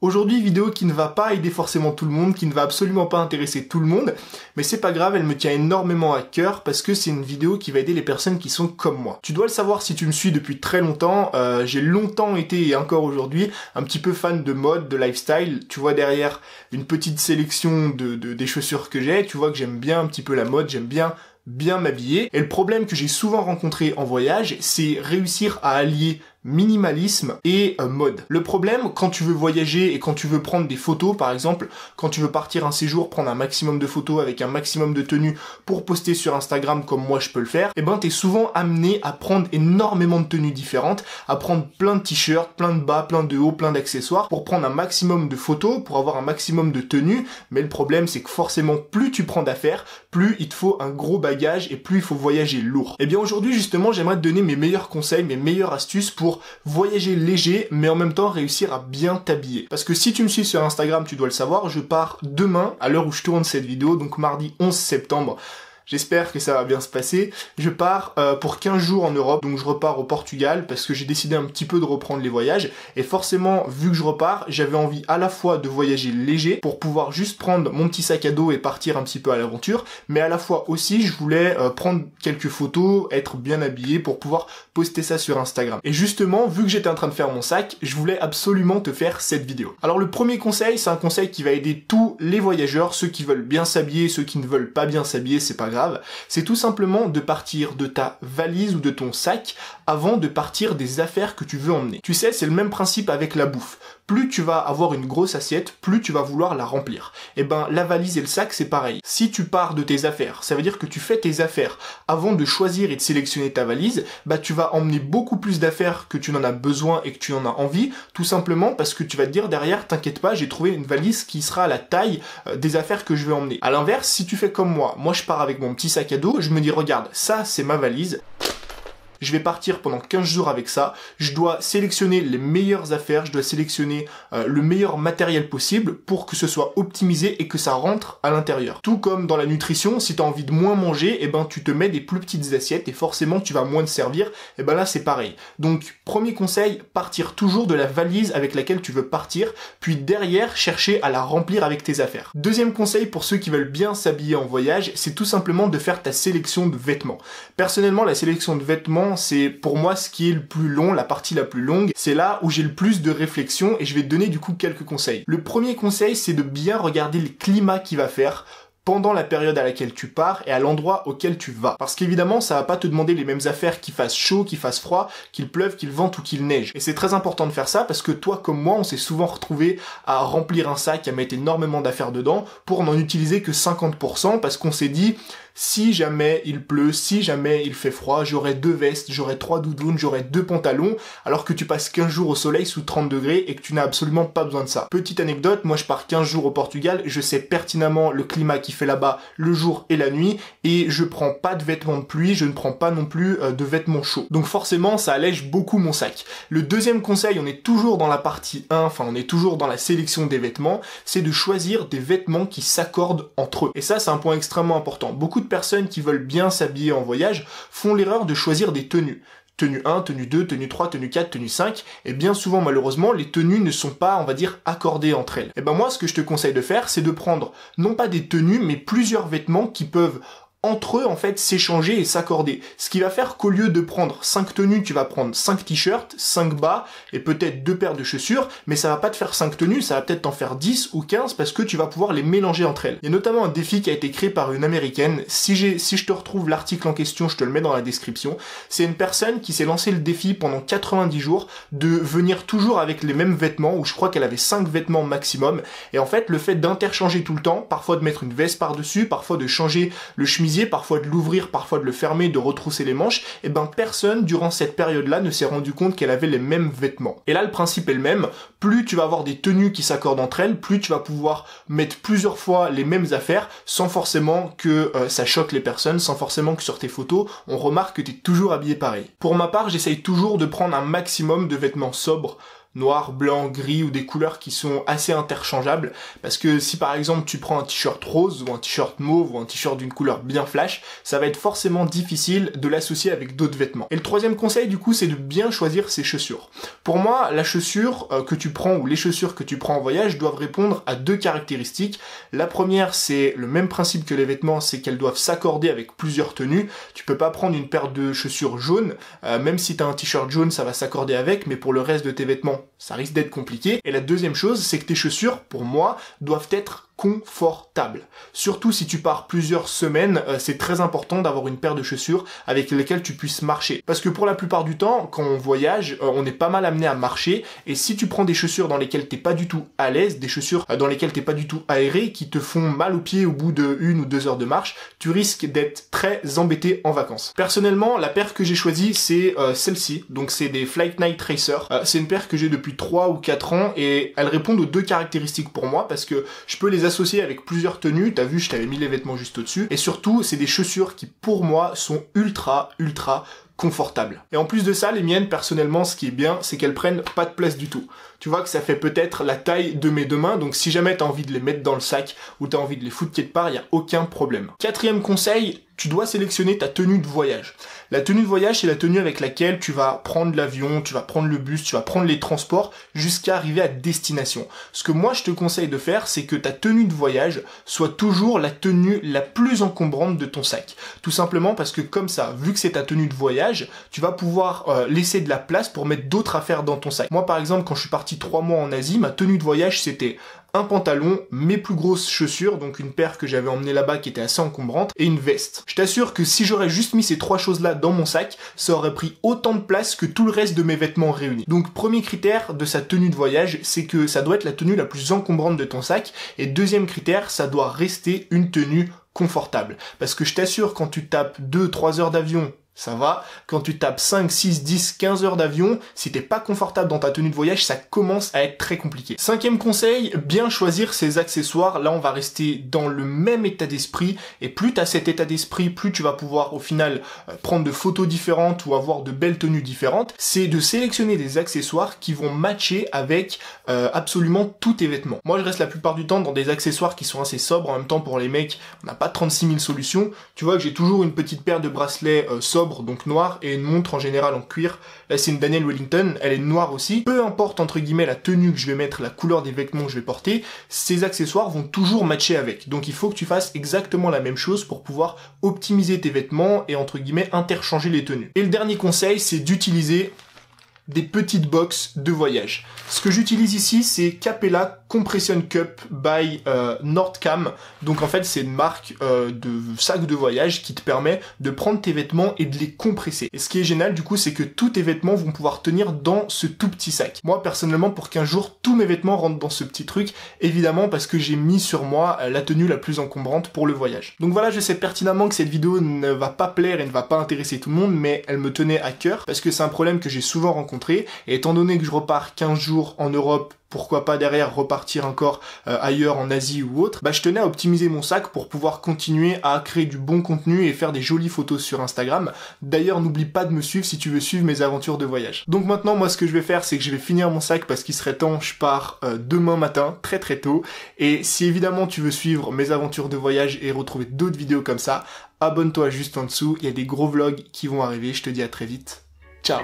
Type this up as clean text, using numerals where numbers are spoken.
Aujourd'hui, vidéo qui ne va pas aider forcément tout le monde, qui ne va absolument pas intéresser tout le monde, mais c'est pas grave, elle me tient énormément à cœur parce que c'est une vidéo qui va aider les personnes qui sont comme moi. Tu dois le savoir si tu me suis depuis très longtemps, j'ai longtemps été et encore aujourd'hui un petit peu fan de mode, de lifestyle. Tu vois derrière une petite sélection des chaussures que j'ai, tu vois que j'aime bien un petit peu la mode, j'aime bien m'habiller. Et le problème que j'ai souvent rencontré en voyage, c'est réussir à allier minimalisme et mode. Le problème, quand tu veux voyager et quand tu veux prendre des photos, par exemple, quand tu veux partir un séjour, prendre un maximum de photos avec un maximum de tenues pour poster sur Instagram comme moi je peux le faire, et ben t'es souvent amené à prendre énormément de tenues différentes, à prendre plein de t-shirts, plein de bas, plein de hauts, plein d'accessoires pour prendre un maximum de photos, pour avoir un maximum de tenues. Mais le problème, c'est que forcément, plus tu prends d'affaires, plus il te faut un gros bagage et plus il faut voyager lourd. Et bien aujourd'hui, justement, j'aimerais te donner mes meilleurs conseils, mes meilleures astuces pour voyager léger, mais en même temps réussir à bien t'habiller. Parce que si tu me suis sur Instagram, tu dois le savoir, je pars demain, à l'heure où je tourne cette vidéo, donc mardi 11 septembre, j'espère que ça va bien se passer. Je pars pour 15 jours en Europe, donc je repars au Portugal parce que j'ai décidé un petit peu de reprendre les voyages. Et forcément, vu que je repars, j'avais envie à la fois de voyager léger pour pouvoir juste prendre mon petit sac à dos et partir un petit peu à l'aventure, mais à la fois aussi, je voulais prendre quelques photos, être bien habillé pour pouvoir poster ça sur Instagram. Et justement, vu que j'étais en train de faire mon sac, je voulais absolument te faire cette vidéo. Alors le premier conseil, c'est un conseil qui va aider tous les voyageurs, ceux qui veulent bien s'habiller, ceux qui ne veulent pas bien s'habiller, c'est pas grave. C'est tout simplement de partir de ta valise ou de ton sac avant de partir des affaires que tu veux emmener. Tu sais, c'est le même principe avec la bouffe. Plus tu vas avoir une grosse assiette, plus tu vas vouloir la remplir. Et ben, la valise et le sac, c'est pareil. Si tu pars de tes affaires, ça veut dire que tu fais tes affaires avant de choisir et de sélectionner ta valise, bah tu vas emmener beaucoup plus d'affaires que tu n'en as besoin et que tu en as envie, tout simplement parce que tu vas te dire derrière, t'inquiète pas, j'ai trouvé une valise qui sera à la taille des affaires que je vais emmener. À l'inverse, si tu fais comme moi je pars avec mon petit sac à dos, je me dis regarde, ça c'est ma valise. Je vais partir pendant 15 jours avec ça, je dois sélectionner les meilleures affaires, je dois sélectionner le meilleur matériel possible pour que ce soit optimisé et que ça rentre à l'intérieur. Tout comme dans la nutrition, si tu as envie de moins manger, et ben tu te mets des plus petites assiettes et forcément tu vas moins te servir, et ben là c'est pareil. Donc premier conseil, partir toujours de la valise avec laquelle tu veux partir, puis derrière chercher à la remplir avec tes affaires. Deuxième conseil pour ceux qui veulent bien s'habiller en voyage, c'est tout simplement de faire ta sélection de vêtements. Personnellement, la sélection de vêtements, c'est pour moi ce qui est le plus long, la partie la plus longue. C'est là où j'ai le plus de réflexion et je vais te donner du coup quelques conseils. Le premier conseil, c'est de bien regarder le climat qu'il va faire pendant la période à laquelle tu pars et à l'endroit auquel tu vas. Parce qu'évidemment, ça va pas te demander les mêmes affaires qu'il fasse chaud, qu'il fasse froid, qu'il pleuve, qu'il vente ou qu'il neige. Et c'est très important de faire ça parce que toi comme moi, on s'est souvent retrouvé à remplir un sac, à mettre énormément d'affaires dedans pour n'en utiliser que 50% parce qu'on s'est dit si jamais il pleut, si jamais il fait froid, j'aurai 2 vestes, j'aurai 3 doudounes, j'aurai 2 pantalons, alors que tu passes 15 jours au soleil sous 30 degrés et que tu n'as absolument pas besoin de ça. Petite anecdote, moi je pars 15 jours au Portugal, je sais pertinemment le climat qu'il fait là-bas le jour et la nuit, et je prends pas de vêtements de pluie, je ne prends pas non plus de vêtements chauds. Donc forcément, ça allège beaucoup mon sac. Le deuxième conseil, on est toujours dans la partie 1, enfin on est toujours dans la sélection des vêtements, c'est de choisir des vêtements qui s'accordent entre eux. Et ça, c'est un point extrêmement important. Beaucoup de personnes qui veulent bien s'habiller en voyage font l'erreur de choisir des tenues. Tenue 1, tenue 2, tenue 3, tenue 4, tenue 5, et bien souvent malheureusement les tenues ne sont pas, on va dire, accordées entre elles. Et ben moi ce que je te conseille de faire, c'est de prendre non pas des tenues, mais plusieurs vêtements qui peuvent entre eux en fait s'échanger et s'accorder. Ce qui va faire qu'au lieu de prendre 5 tenues, tu vas prendre 5 t-shirts, 5 bas et peut-être 2 paires de chaussures, mais ça va pas te faire 5 tenues, ça va peut-être t'en faire 10 ou 15 parce que tu vas pouvoir les mélanger entre elles. Il y a notamment un défi qui a été créé par une américaine, si je te retrouve l'article en question, je te le mets dans la description. C'est une personne qui s'est lancé le défi pendant 90 jours de venir toujours avec les mêmes vêtements, où je crois qu'elle avait 5 vêtements maximum, et en fait le fait d'interchanger tout le temps, parfois de mettre une veste par-dessus, parfois de changer le chemisier, parfois de l'ouvrir, parfois de le fermer, de retrousser les manches, et ben personne durant cette période-là ne s'est rendu compte qu'elle avait les mêmes vêtements. Et là le principe est le même, plus tu vas avoir des tenues qui s'accordent entre elles, plus tu vas pouvoir mettre plusieurs fois les mêmes affaires sans forcément que ça choque les personnes, sans forcément que sur tes photos on remarque que tu es toujours habillé pareil. Pour ma part, j'essaye toujours de prendre un maximum de vêtements sobres, noir, blanc, gris ou des couleurs qui sont assez interchangeables, parce que si par exemple tu prends un t-shirt rose ou un t-shirt mauve ou un t-shirt d'une couleur bien flash, ça va être forcément difficile de l'associer avec d'autres vêtements. Et le troisième conseil du coup, c'est de bien choisir ses chaussures. Pour moi, la chaussure que tu prends ou les chaussures que tu prends en voyage doivent répondre à deux caractéristiques. La première, c'est le même principe que les vêtements, c'est qu'elles doivent s'accorder avec plusieurs tenues. Tu peux pas prendre une paire de chaussures jaunes, même si tu as un t-shirt jaune, ça va s'accorder avec, mais pour le reste de tes vêtements, ça risque d'être compliqué. Et la deuxième chose, c'est que tes chaussures, pour moi, doivent être confortables. Surtout si tu pars plusieurs semaines, c'est très important d'avoir une paire de chaussures avec lesquelles tu puisses marcher. Parce que pour la plupart du temps, quand on voyage, on est pas mal amené à marcher, et si tu prends des chaussures dans lesquelles t'es pas du tout à l'aise, des chaussures dans lesquelles t'es pas du tout aéré, qui te font mal aux pieds au bout de 1 ou 2 heures de marche, tu risques d'être très embêté en vacances. Personnellement, la paire que j'ai choisie, c'est celle-ci, donc c'est des Flight Night Racer. C'est une paire que j'ai depuis 3 ou 4 ans, et elles répondent aux deux caractéristiques pour moi, parce que je peux les associé avec plusieurs tenues, t'as vu, je t'avais mis les vêtements juste au-dessus, et surtout, c'est des chaussures qui, pour moi, sont ultra confortables. Et en plus de ça, les miennes, personnellement, ce qui est bien, c'est qu'elles prennent pas de place du tout. Tu vois que ça fait peut-être la taille de mes deux mains, donc si jamais t'as envie de les mettre dans le sac, ou t'as envie de les foutre quelque part, y a aucun problème. Quatrième conseil, tu dois sélectionner ta tenue de voyage. La tenue de voyage, c'est la tenue avec laquelle tu vas prendre l'avion, tu vas prendre le bus, tu vas prendre les transports jusqu'à arriver à destination. Ce que moi je te conseille de faire, c'est que ta tenue de voyage soit toujours la tenue la plus encombrante de ton sac. Tout simplement parce que comme ça, vu que c'est ta tenue de voyage, tu vas pouvoir laisser de la place pour mettre d'autres affaires dans ton sac. Moi par exemple, quand je suis parti 3 mois en Asie, ma tenue de voyage c'était un pantalon, mes plus grosses chaussures, donc une paire que j'avais emmenée là-bas qui était assez encombrante, et une veste. Je t'assure que si j'aurais juste mis ces 3 choses-là dans mon sac, ça aurait pris autant de place que tout le reste de mes vêtements réunis. Donc premier critère de sa tenue de voyage, c'est que ça doit être la tenue la plus encombrante de ton sac, et deuxième critère, ça doit rester une tenue confortable. Parce que je t'assure, quand tu tapes 2-3 heures d'avion, ça va. Quand tu tapes 5, 6, 10, 15 heures d'avion, si t'es pas confortable dans ta tenue de voyage, ça commence à être très compliqué. Cinquième conseil, bien choisir ses accessoires. Là, on va rester dans le même état d'esprit. Et plus t'as cet état d'esprit, plus tu vas pouvoir, au final, prendre de photos différentes ou avoir de belles tenues différentes. C'est de sélectionner des accessoires qui vont matcher avec absolument tous tes vêtements. Moi, je reste la plupart du temps dans des accessoires qui sont assez sobres. En même temps, pour les mecs, on n'a pas 36 000 solutions. Tu vois que j'ai toujours une petite paire de bracelets sobres, donc noir, et une montre en général en cuir. Là c'est une Daniel Wellington, elle est noire aussi. Peu importe entre guillemets la tenue que je vais mettre, la couleur des vêtements que je vais porter, ces accessoires vont toujours matcher avec. Donc il faut que tu fasses exactement la même chose pour pouvoir optimiser tes vêtements et entre guillemets interchanger les tenues. Et le dernier conseil, c'est d'utiliser des petites box de voyage. Ce que j'utilise ici, c'est Capella Compression Cup by Nordcam. Donc en fait, c'est une marque de sac de voyage qui te permet de prendre tes vêtements et de les compresser. Et ce qui est génial du coup, c'est que tous tes vêtements vont pouvoir tenir dans ce tout petit sac. Moi, personnellement, pour 15 jours, tous mes vêtements rentrent dans ce petit truc, évidemment parce que j'ai mis sur moi la tenue la plus encombrante pour le voyage. Donc voilà, je sais pertinemment que cette vidéo ne va pas plaire et ne va pas intéresser tout le monde, mais elle me tenait à cœur parce que c'est un problème que j'ai souvent rencontré. Et étant donné que je repars 15 jours en Europe, pourquoi pas derrière repartir encore ailleurs en Asie ou autre, bah je tenais à optimiser mon sac pour pouvoir continuer à créer du bon contenu et faire des jolies photos sur Instagram. D'ailleurs, n'oublie pas de me suivre si tu veux suivre mes aventures de voyage. Donc maintenant, moi ce que je vais faire, c'est que je vais finir mon sac parce qu'il serait temps, je pars demain matin, très tôt. Et si évidemment tu veux suivre mes aventures de voyage et retrouver d'autres vidéos comme ça, abonne-toi juste en dessous, il y a des gros vlogs qui vont arriver, je te dis à très vite. Ciao!